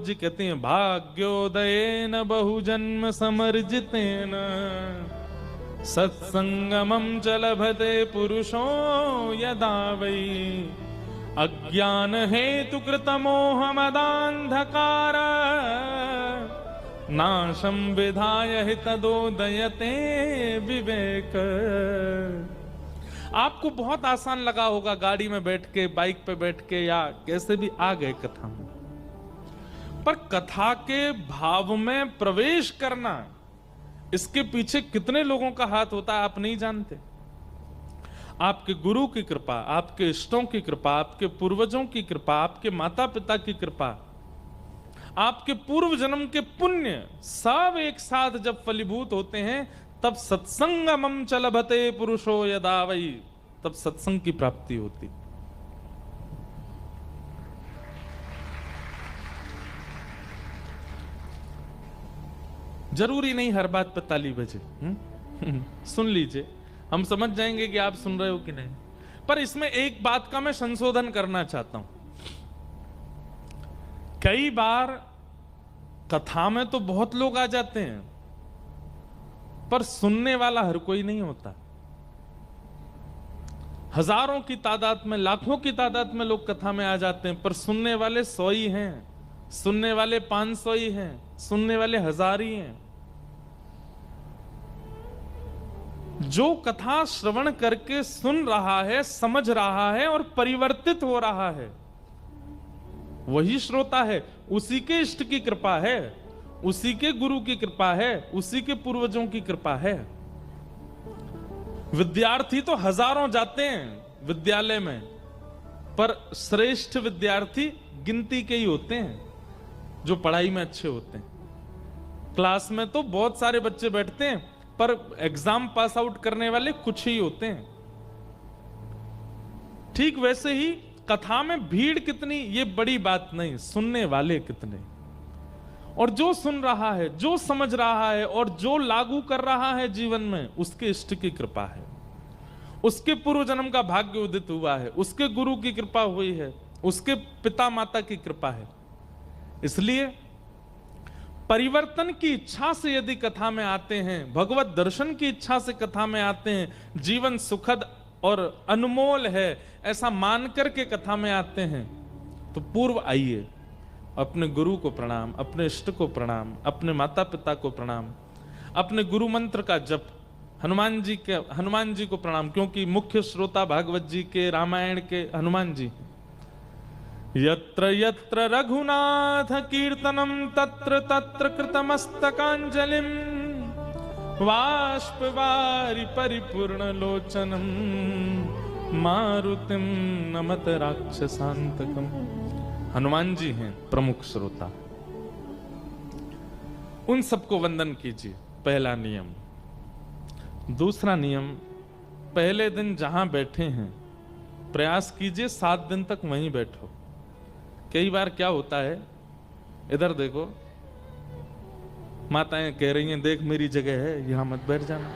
जी कहते हैं भाग्योदयेन बहुजन्म समर्जितेन सत्संगमं च लभते पुरुषो यदा वै अज्ञान हेतु कृतमोह मदांधकार नाशम विधाय हितदोदयते विवेक। आपको बहुत आसान लगा होगा गाड़ी में बैठ के, बाइक पे बैठ के, या कैसे भी आ गए कथा में, पर कथा के भाव में प्रवेश करना, इसके पीछे कितने लोगों का हाथ होता है आप नहीं जानते। आपके गुरु की कृपा, आपके इष्टों की कृपा, आपके पूर्वजों की कृपा, आपके माता पिता की कृपा, आपके पूर्व जन्म के पुण्य सब एक साथ जब फलीभूत होते हैं, तब सत्संगमं च लभते पुरुषो यदा वै, तब सत्संग की प्राप्ति होती। जरूरी नहीं हर बात पर ताली बजे, सुन लीजिए, हम समझ जाएंगे कि आप सुन रहे हो कि नहीं। पर इसमें एक बात का मैं संशोधन करना चाहता हूं। कई बार कथा में तो बहुत लोग आ जाते हैं, पर सुनने वाला हर कोई नहीं होता। हजारों की तादाद में, लाखों की तादाद में लोग कथा में आ जाते हैं, पर सुनने वाले 100 ही हैं, सुनने वाले 500 ही हैं, सुनने वाले 1000 ही हैं। जो कथा श्रवण करके सुन रहा है, समझ रहा है और परिवर्तित हो रहा है, वही श्रोता है। उसी के इष्ट की कृपा है, उसी के गुरु की कृपा है, उसी के पूर्वजों की कृपा है। विद्यार्थी तो हजारों जाते हैं विद्यालय में, पर श्रेष्ठ विद्यार्थी गिनती के ही होते हैं जो पढ़ाई में अच्छे होते हैं। क्लास में तो बहुत सारे बच्चे बैठते हैं, पर एग्जाम पास आउट करने वाले कुछ ही होते हैं। ठीक वैसे ही कथा में भीड़ कितनी ये बड़ी बात नहीं, सुनने वाले कितने, और जो सुन रहा है, जो समझ रहा है और जो लागू कर रहा है जीवन में, उसके इष्ट की कृपा है, उसके पूर्व जन्म का भाग्य उदित हुआ है, उसके गुरु की कृपा हुई है, उसके पिता माता की कृपा है। इसलिए परिवर्तन की इच्छा से यदि कथा में आते हैं, भगवत दर्शन की इच्छा से कथा में आते हैं, जीवन सुखद और अनमोल है ऐसा मान करके कथा में आते हैं, तो पूर्व आइए, अपने गुरु को प्रणाम, अपने इष्ट को प्रणाम, अपने माता पिता को प्रणाम, अपने गुरु मंत्र का जप, हनुमान जी को प्रणाम, क्योंकि मुख्य श्रोता भागवत जी के, रामायण के हनुमान जी। यत्र यत्र रघुनाथ कीर्तनम तत्र तत्र कृतमस्तकांजलिम बाष्पवारि परिपूर्ण लोचनम मारुतिम नमत राक्षसांतकम। हनुमान जी हैं प्रमुख श्रोता, उन सबको वंदन कीजिए, पहला नियम। दूसरा नियम, पहले दिन जहां बैठे हैं प्रयास कीजिए 7 दिन तक वहीं बैठो। कई बार क्या होता है, इधर देखो, माताएं कह रही हैं देख मेरी जगह है, यहां मत बैठ जाना।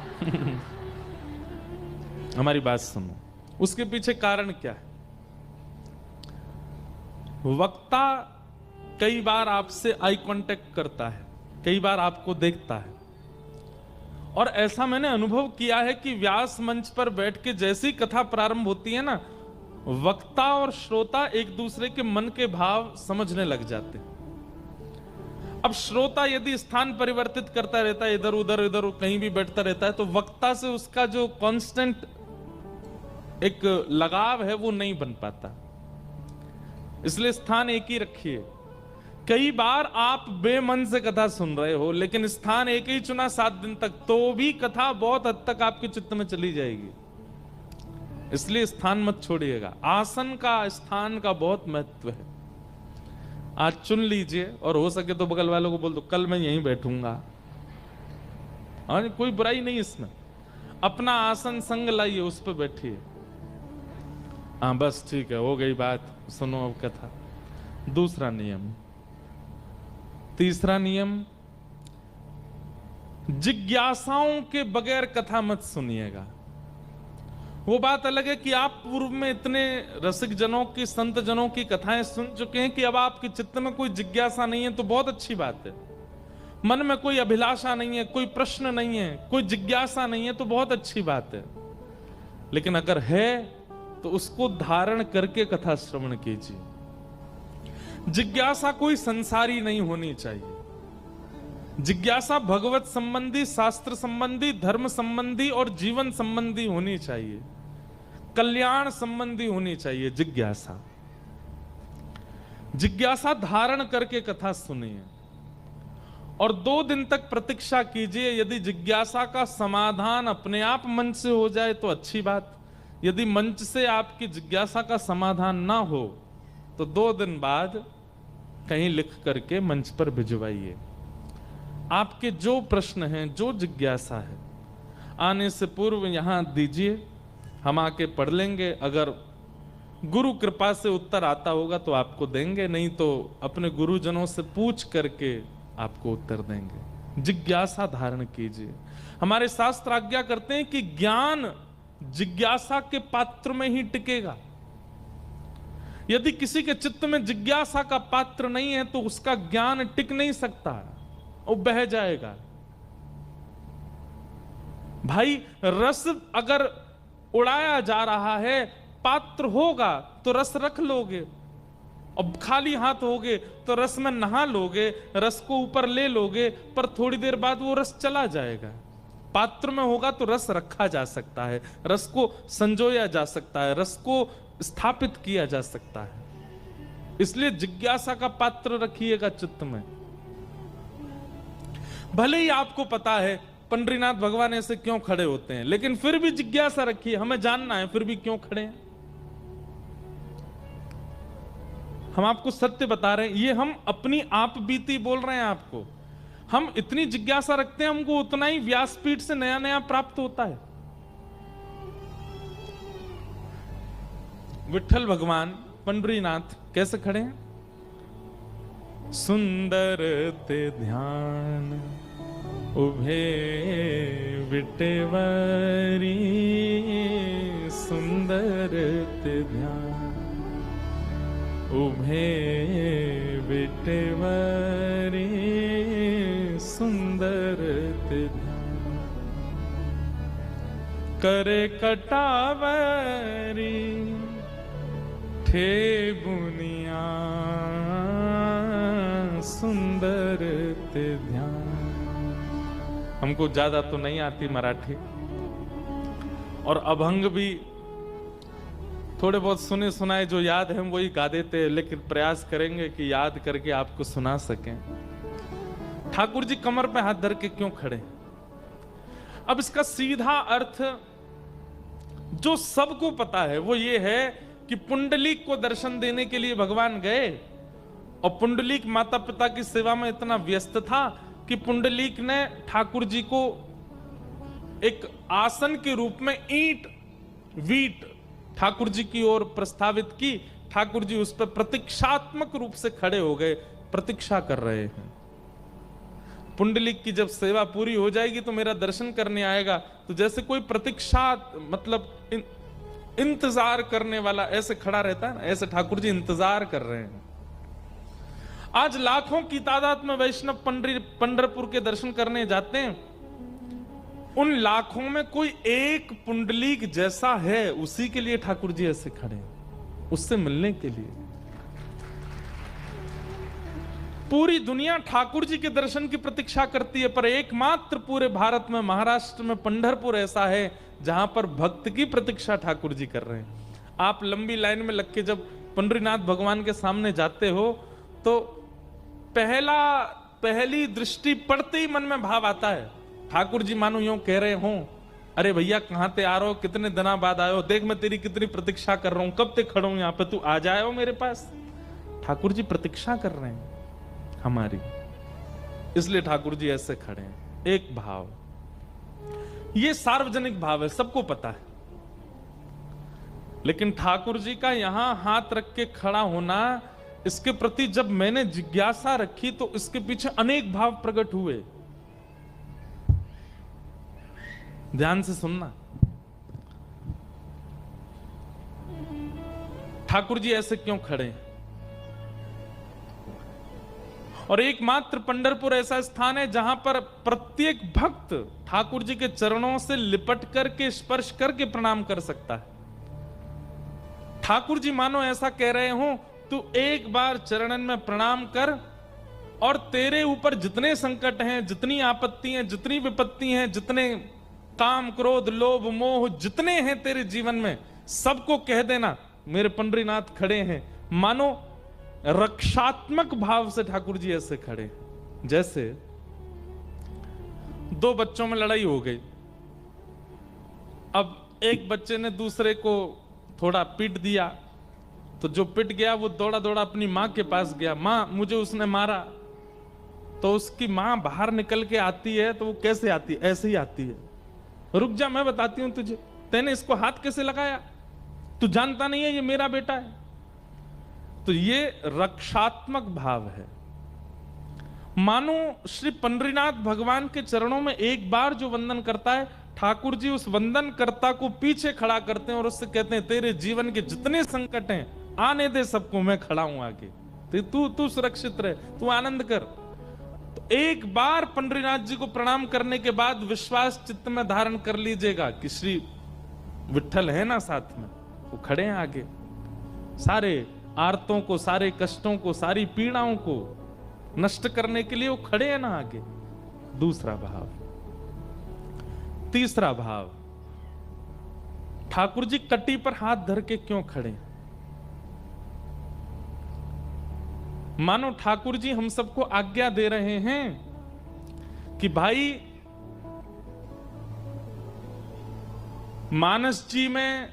हमारी बात सुनो, उसके पीछे कारण क्या है। वक्ता कई बार आपसे आई कांटेक्ट करता है, कई बार आपको देखता है, और ऐसा मैंने अनुभव किया है कि व्यास मंच पर बैठ के जैसी कथा प्रारंभ होती है ना, वक्ता और श्रोता एक दूसरे के मन के भाव समझने लग जाते हैं। अब श्रोता यदि स्थान परिवर्तित करता रहता है, इधर उधर कहीं भी बैठता रहता है, तो वक्ता से उसका जो कांस्टेंट एक लगाव है वो नहीं बन पाता। इसलिए स्थान एक ही रखिए। कई बार आप बेमन से कथा सुन रहे हो, लेकिन स्थान एक ही चुना 7 दिन तक, तो भी कथा बहुत हद तक आपके चित्त में चली जाएगी। इसलिए स्थान मत छोड़िएगा। आसन का, स्थान का बहुत महत्व है। आज चुन लीजिए, और हो सके तो बगल वालों को बोल दो कल मैं यहीं बैठूंगा। हाँ, कोई बुराई नहीं इसमें। अपना आसन संग लाइए, उस पर बैठिए। हाँ बस ठीक है, हो गई बात, सुनो अब कथा। दूसरा नियम। तीसरा नियम, जिज्ञासाओं के बगैर कथा मत सुनिएगा। वो बात अलग है कि आप पूर्व में इतने रसिक जनों की, संत जनों की कथाएं सुन चुके हैं कि अब आपके चित्त में कोई जिज्ञासा नहीं है, तो बहुत अच्छी बात है। मन में कोई अभिलाषा नहीं है, कोई प्रश्न नहीं है, कोई जिज्ञासा नहीं है, तो बहुत अच्छी बात है। लेकिन अगर है तो उसको धारण करके कथा श्रवण कीजिए। जिज्ञासा कोई संसारी नहीं होनी चाहिए। जिज्ञासा भगवत संबंधी, शास्त्र संबंधी, धर्म संबंधी और जीवन संबंधी होनी चाहिए, कल्याण संबंधी होनी चाहिए। जिज्ञासा धारण करके कथा सुनिए और 2 दिन तक प्रतीक्षा कीजिए। यदि जिज्ञासा का समाधान अपने आप मंच से हो जाए तो अच्छी बात। यदि मंच से आपकी जिज्ञासा का समाधान ना हो तो 2 दिन बाद कहीं लिख करके मंच पर भिजवाइए। आपके जो प्रश्न हैं, जो जिज्ञासा है, आने से पूर्व यहां दीजिए, हम आके पढ़ लेंगे। अगर गुरु कृपा से उत्तर आता होगा तो आपको देंगे, नहीं तो अपने गुरुजनों से पूछ करके आपको उत्तर देंगे। जिज्ञासा धारण कीजिए। हमारे शास्त्र आज्ञा करते हैं कि ज्ञान जिज्ञासा के पात्र में ही टिकेगा। यदि किसी के चित्त में जिज्ञासा का पात्र नहीं है तो उसका ज्ञान टिक नहीं सकता, वो बह जाएगा। भाई, रस अगर उड़ाया जा रहा है, पात्र होगा तो रस रख लोगे, और खाली हाथ होगे तो रस में नहा लोगे, रस को ऊपर ले लोगे, पर थोड़ी देर बाद वो रस चला जाएगा। पात्र में होगा तो रस रखा जा सकता है, रस को संजोया जा सकता है, रस को स्थापित किया जा सकता है। इसलिए जिज्ञासा का पात्र रखिएगा चित्त में। भले ही आपको पता है पंडरीनाथ भगवान ऐसे क्यों खड़े होते हैं, लेकिन फिर भी जिज्ञासा रखिए, हमें जानना है फिर भी क्यों खड़े हैं। हम आपको सत्य बता रहे हैं, ये हम अपनी आप बीती बोल रहे हैं आपको। हम इतनी जिज्ञासा रखते हैं, हमको उतना ही व्यासपीठ से नया नया प्राप्त होता है। विठ्ठल भगवान पंडरीनाथ कैसे खड़े हैं? सुंदर ते ध्यान उभे विटेवरी, सुंदर ते ध्यान उभे विटेवरी, सुंदर ते ध्यान करे कटावरी, ठे बुनिया सुंदर ते ध्यान। हमको ज्यादा तो नहीं आती मराठी, और अभंग भी थोड़े बहुत सुने सुनाए जो याद है हम वही गा देते हैं, लेकिन प्रयास करेंगे कि याद करके आपको सुना सकें। ठाकुर जी कमर पे हाथ धर के क्यों खड़े? अब इसका सीधा अर्थ जो सबको पता है वो ये है कि पुंडलीक को दर्शन देने के लिए भगवान गए, और पुंडलीक माता पिता की सेवा में इतना व्यस्त था कि पुंडलीक ने ठाकुर जी को एक आसन के रूप में ईंट वीट ठाकुर जी की ओर प्रस्तावित की। ठाकुर जी उस पर प्रतीक्षात्मक रूप से खड़े हो गए, प्रतीक्षा कर रहे हैं। पुंडलीक की जब सेवा पूरी हो जाएगी तो मेरा दर्शन करने आएगा, तो जैसे कोई प्रतीक्षा मतलब इंतजार करने वाला ऐसे खड़ा रहता है ना, ऐसे ठाकुर जी इंतजार कर रहे हैं। आज लाखों की तादाद में वैष्णव पंढरपुर के दर्शन करने जाते हैं। उन लाखों में कोई एक पुंडलीक जैसा है, उसी के लिए ठाकुर जी ऐसे खड़े, उससे मिलने के लिए। पूरी दुनिया ठाकुर जी के दर्शन की प्रतीक्षा करती है, पर एकमात्र पूरे भारत में, महाराष्ट्र में पंढरपुर ऐसा है जहां पर भक्त की प्रतीक्षा ठाकुर जी कर रहे हैं। आप लंबी लाइन में लग के जब पंडरीनाथ भगवान के सामने जाते हो तो पहली दृष्टि पड़ते ही मन में भाव आता है। ठाकुर जी मानो यूं कह रहे हो, अरे भैया कहां ते आ रहे हो, कितने दिनों बाद आए हो, देख मैं तेरी कितनी प्रतीक्षा कर रहा हूं, कब तक खड़ा हूं यहाँ पे, तू आ जाए हो मेरे पास। ठाकुर जी प्रतीक्षा कर रहे हैं हमारी, इसलिए ठाकुर जी ऐसे खड़े हैं। एक भाव, ये सार्वजनिक भाव है, सबको पता है। लेकिन ठाकुर जी का यहां हाथ रख के खड़ा होना, इसके प्रति जब मैंने जिज्ञासा रखी तो इसके पीछे अनेक भाव प्रकट हुए। ध्यान से सुनना। ठाकुर जी ऐसे क्यों खड़े हैं? और एकमात्र पंढरपुर ऐसा स्थान है जहां पर प्रत्येक भक्त ठाकुर जी के चरणों से लिपट करके, स्पर्श करके प्रणाम कर सकता है। ठाकुर जी मानो ऐसा कह रहे हो, तू एक बार चरणन में प्रणाम कर और तेरे ऊपर जितने संकट हैं, जितनी आपत्ति हैं, जितनी विपत्ति हैं, जितने काम, क्रोध, लोभ, मोह जितने हैं तेरे जीवन में, सबको कह देना मेरे पंडरीनाथ खड़े हैं। मानो रक्षात्मक भाव से ठाकुर जी ऐसे खड़े। जैसे दो बच्चों में लड़ाई हो गई, अब एक बच्चे ने दूसरे को थोड़ा पीट दिया, तो जो पिट गया वो दौड़ा दौड़ा अपनी मां के पास गया, मां मुझे उसने मारा। तो उसकी मां बाहर निकल के आती है, तो वो कैसे आती है? ऐसे ही आती है, रुक जा मैं बताती हूं तुझे, तैने इसको हाथ कैसे लगाया, तू जानता नहीं है ये मेरा बेटा है। तो ये रक्षात्मक भाव है। मानो श्री पंडरीनाथ भगवान के चरणों में एक बार जो वंदन करता है, ठाकुर जी उस वंदन कर्ता को पीछे खड़ा करते हैं और उससे कहते हैं तेरे जीवन के जितने संकट हैं आने दे सबको, मैं खड़ा हूं आगे, तू सुरक्षित रहे, तू आनंद कर। तो एक बार पंडरीनाथ जी को प्रणाम करने के बाद विश्वास चित्त में धारण कर लीजिएगा कि श्री विठ्ठल है ना साथ में, वो खड़े हैं आगे, सारे आर्तों को, सारे कष्टों को, सारी पीड़ाओं को नष्ट करने के लिए वो खड़े हैं ना आगे। दूसरा भाव। तीसरा भाव, ठाकुर जी कटी पर हाथ धर के क्यों खड़े? मानो ठाकुर जी हम सबको आज्ञा दे रहे हैं कि भाई मानस जी में,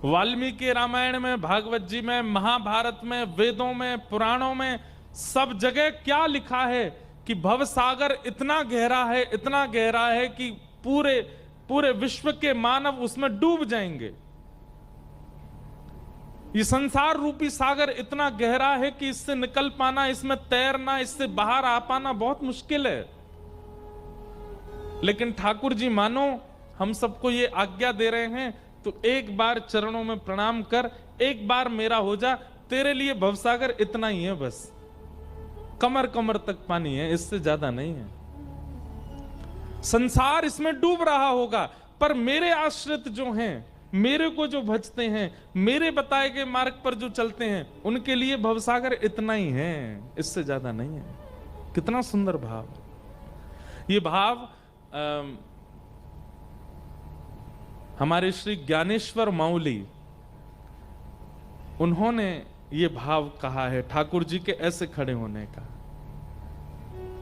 वाल्मीकि रामायण में, भागवत जी में, महाभारत में, वेदों में, पुराणों में, सब जगह क्या लिखा है कि भव सागर इतना गहरा है, इतना गहरा है कि पूरे पूरे विश्व के मानव उसमें डूब जाएंगे। ये संसार रूपी सागर इतना गहरा है कि इससे निकल पाना, इसमें तैरना, इससे बाहर आ पाना बहुत मुश्किल है। लेकिन ठाकुर जी मानो हम सबको ये आज्ञा दे रहे हैं, तो एक बार चरणों में प्रणाम कर, एक बार मेरा हो जा, तेरे लिए भवसागर इतना ही है, बस कमर कमर तक पानी है, इससे ज्यादा नहीं है। संसार इसमें डूब रहा होगा, पर मेरे आश्रित जो हैं, मेरे को जो भजते हैं, मेरे बताए गए मार्ग पर जो चलते हैं, उनके लिए भवसागर इतना ही है, इससे ज्यादा नहीं है। कितना सुंदर भाव। ये भाव हमारे श्री ज्ञानेश्वर माउली, उन्होंने ये भाव कहा है ठाकुर जी के ऐसे खड़े होने का,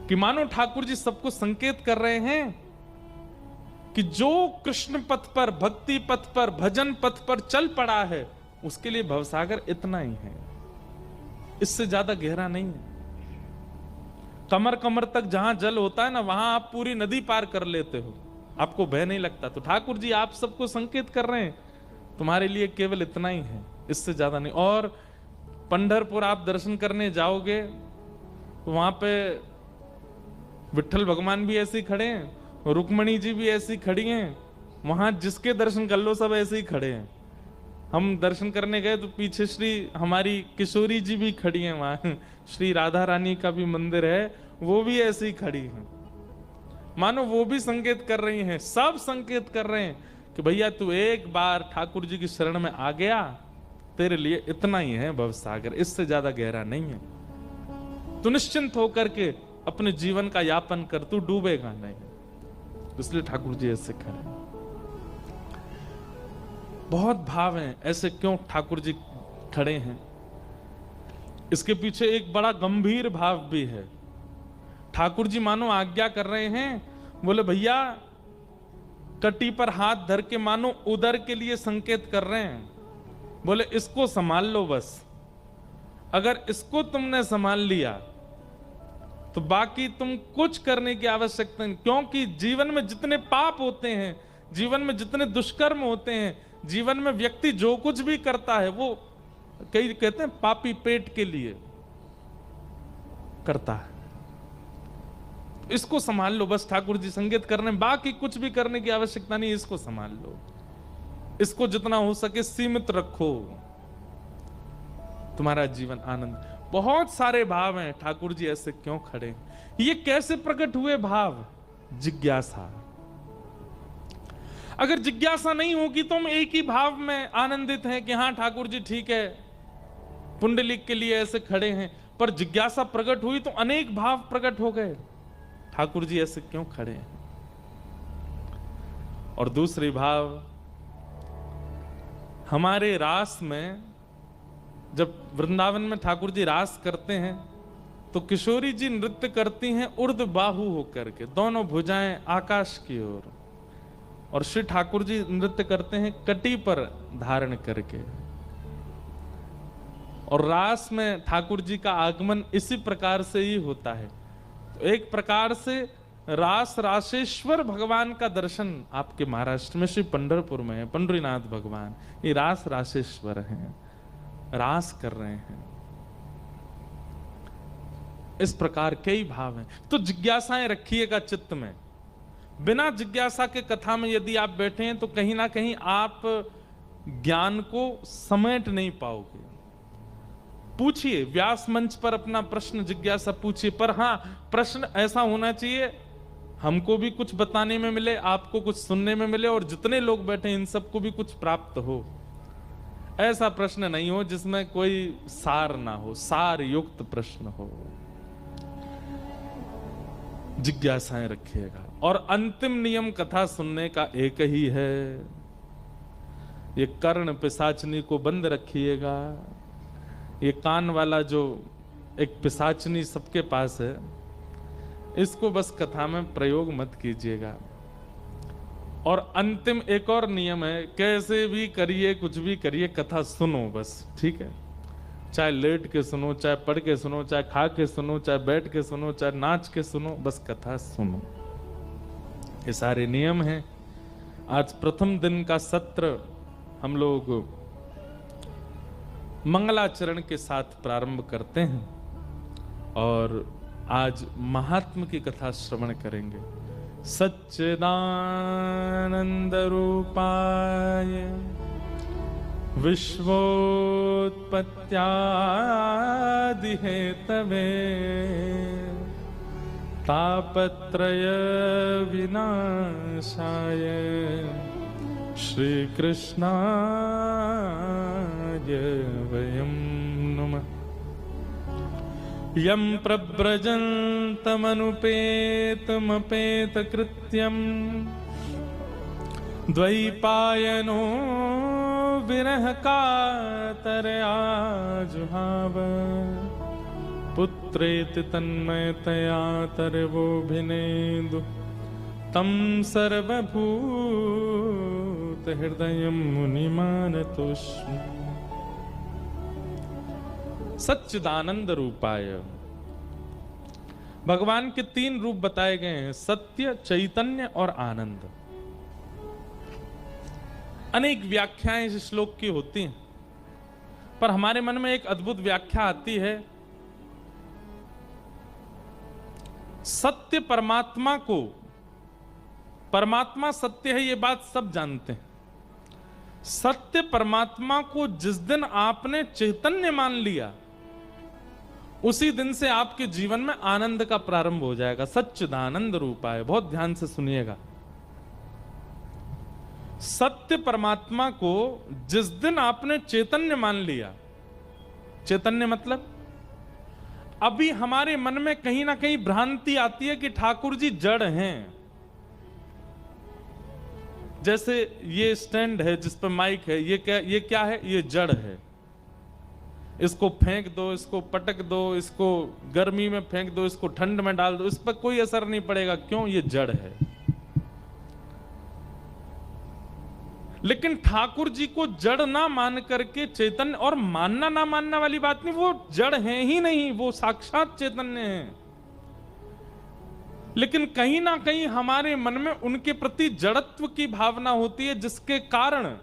कि मानो ठाकुर जी सबको संकेत कर रहे हैं कि जो कृष्ण पथ पर, भक्ति पथ पर, भजन पथ पर चल पड़ा है, उसके लिए भवसागर इतना ही है, इससे ज्यादा गहरा नहीं है। कमर कमर तक जहां जल होता है ना, वहां आप पूरी नदी पार कर लेते हो, आपको भय नहीं लगता। तो ठाकुर जी आप सबको संकेत कर रहे हैं तुम्हारे लिए केवल इतना ही है, इससे ज्यादा नहीं। और पंढरपुर आप दर्शन करने जाओगे तो वहां पे विठ्ठल भगवान भी ऐसे ही खड़े हैं, रुक्मणी जी भी ऐसी खड़ी हैं, वहां जिसके दर्शन कर लो सब ऐसे ही खड़े हैं। हम दर्शन करने गए तो पीछे श्री हमारी किशोरी जी भी खड़ी हैं, वहां श्री राधा रानी का भी मंदिर है, वो भी ऐसे ही खड़ी हैं। मानो वो भी संकेत कर रही हैं, सब संकेत कर रहे हैं कि भैया तू एक बार ठाकुर जी की शरण में आ गया, तेरे लिए इतना ही है भवसागर, इससे ज्यादा गहरा नहीं है। तू निश्चिंत होकर के अपने जीवन का यापन कर, तू डूबेगा नहीं। इसलिए ठाकुर जी ऐसे खड़े। बहुत भाव हैं, ऐसे क्यों ठाकुर जी खड़े हैं? इसके पीछे एक बड़ा गंभीर भाव भी है। ठाकुर जी मानो आज्ञा कर रहे हैं, बोले भैया कटी पर हाथ धर के मानो उदर के लिए संकेत कर रहे हैं, बोले इसको संभाल लो बस। अगर इसको तुमने संभाल लिया तो बाकी तुम कुछ करने की आवश्यकता नहीं, क्योंकि जीवन में जितने पाप होते हैं, जीवन में जितने दुष्कर्म होते हैं, जीवन में व्यक्ति जो कुछ भी करता है वो कई कहते हैं पापी पेट के लिए करता है। इसको संभाल लो बस, ठाकुर जी संकेत करने, बाकी कुछ भी करने की आवश्यकता नहीं, इसको संभाल लो, इसको जितना हो सके सीमित रखो, तुम्हारा जीवन आनंद। बहुत सारे भाव हैं, ठाकुर जी ऐसे क्यों खड़े हैं? ये कैसे प्रकट हुए भाव? जिज्ञासा। अगर जिज्ञासा नहीं होगी तो हम एक ही भाव में आनंदित हैं कि हाँ ठाकुर जी ठीक है, पुंडलिक के लिए ऐसे खड़े हैं, पर जिज्ञासा प्रकट हुई तो अनेक भाव प्रकट हो गए, ठाकुर जी ऐसे क्यों खड़े हैं? और दूसरी भाव, हमारे रास में जब वृंदावन में ठाकुर जी रास करते हैं तो किशोरी जी नृत्य करती हैं उर्ध बाहु होकर के, दोनों भुजाएं आकाश की ओर, और श्री ठाकुर जी नृत्य करते हैं कटी पर धारण करके। और रास में ठाकुर जी का आगमन इसी प्रकार से ही होता है। तो एक प्रकार से रास रासेश्वर भगवान का दर्शन आपके महाराष्ट्र में श्री पंढरपुर में है। पंढरीनाथ भगवान ये रास रासेश्वर हैं, रास कर रहे हैं। इस प्रकार कई भाव हैं। तो जिज्ञासाएं रखिएगा चित्त में। बिना जिज्ञासा के कथा में यदि आप बैठे हैं तो कहीं ना कहीं आप ज्ञान को समेट नहीं पाओगे। पूछिए, व्यास मंच पर अपना प्रश्न जिज्ञासा पूछिए, पर हां प्रश्न ऐसा होना चाहिए हमको भी कुछ बताने में मिले, आपको कुछ सुनने में मिले, और जितने लोग बैठे इन सबको भी कुछ प्राप्त हो। ऐसा प्रश्न नहीं हो जिसमें कोई सार ना हो, सार युक्त प्रश्न हो। जिज्ञासाएं रखिएगा। और अंतिम नियम कथा सुनने का एक ही है, ये कर्ण पिशाचनी को बंद रखिएगा। ये कान वाला जो एक पिशाचनी सबके पास है, इसको बस कथा में प्रयोग मत कीजिएगा। और अंतिम एक और नियम है, कैसे भी करिए कुछ भी करिए कथा सुनो बस, ठीक है? चाहे लेट के सुनो, चाहे पढ़ के सुनो, चाहे खा के सुनो, चाहे बैठ के सुनो, चाहे नाच के सुनो, बस कथा सुनो। ये सारे नियम हैं। आज प्रथम दिन का सत्र हम लोग मंगलाचरण के साथ प्रारंभ करते हैं और आज महात्म की कथा श्रवण करेंगे। सच्चिदानंद रूपाय विश्वोत्पत्त्यादि हेतवे तापत्रय विनाशाय श्री कृष्णाय वयं नमः। यं प्रव्रजन्तमनुपेतमपेतकृत्यं द्वैपायनो विरह कातरया जुहाव पुत्रेति तन्मयतया तरवोभिनेदु तं सर्वभूत हृदयं मुनिमानतोऽस्मि। सच्चिदानंद रूपाय, भगवान के 3 रूप बताए गए हैं, सत्य, चैतन्य और आनंद। अनेक व्याख्याएं इस श्लोक की होती हैं, पर हमारे मन में एक अद्भुत व्याख्या आती है। सत्य परमात्मा को, परमात्मा सत्य है ये बात सब जानते हैं। सत्य परमात्मा को जिस दिन आपने चैतन्य मान लिया, उसी दिन से आपके जीवन में आनंद का प्रारंभ हो जाएगा। सच्चिदानंद रूपाय, बहुत ध्यान से सुनिएगा। सत्य परमात्मा को जिस दिन आपने चैतन्य मान लिया, चैतन्य मतलब अभी हमारे मन में कहीं ना कहीं भ्रांति आती है कि ठाकुर जी जड़ हैं। जैसे ये स्टैंड है जिस पर माइक है, ये क्या है? ये जड़ है। इसको फेंक दो, इसको पटक दो, इसको गर्मी में फेंक दो, इसको ठंड में डाल दो, इस पर कोई असर नहीं पड़ेगा। क्यों? ये जड़ है। लेकिन ठाकुर जी को जड़ ना मान करके चैतन्य, और मानना ना मानना वाली बात नहीं, वो जड़ है ही नहीं, वो साक्षात चैतन्य है। लेकिन कहीं ना कहीं हमारे मन में उनके प्रति जड़त्व की भावना होती है, जिसके कारण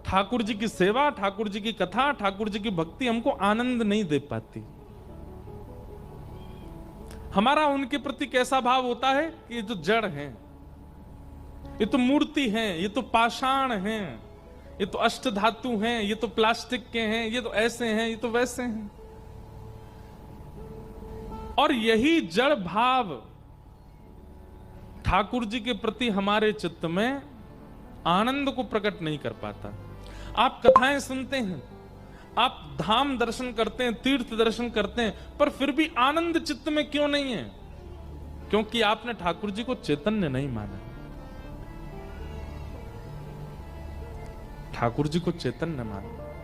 ठाकुर जी की सेवा, ठाकुर जी की कथा, ठाकुर जी की भक्ति हमको आनंद नहीं दे पाती। हमारा उनके प्रति कैसा भाव होता है कि ये जो जड़ हैं, ये तो मूर्ति हैं, ये तो पाषाण हैं, ये तो अष्ट धातु हैं, ये तो प्लास्टिक के हैं, ये तो ऐसे हैं, ये तो वैसे हैं। और यही जड़ भाव ठाकुर जी के प्रति हमारे चित्त में आनंद को प्रकट नहीं कर पाता। आप कथाएं सुनते हैं, आप धाम दर्शन करते हैं, तीर्थ दर्शन करते हैं, पर फिर भी आनंद चित्त में क्यों नहीं है? क्योंकि आपने ठाकुर जी को चैतन्य नहीं माना। ठाकुर जी को चैतन्य माना।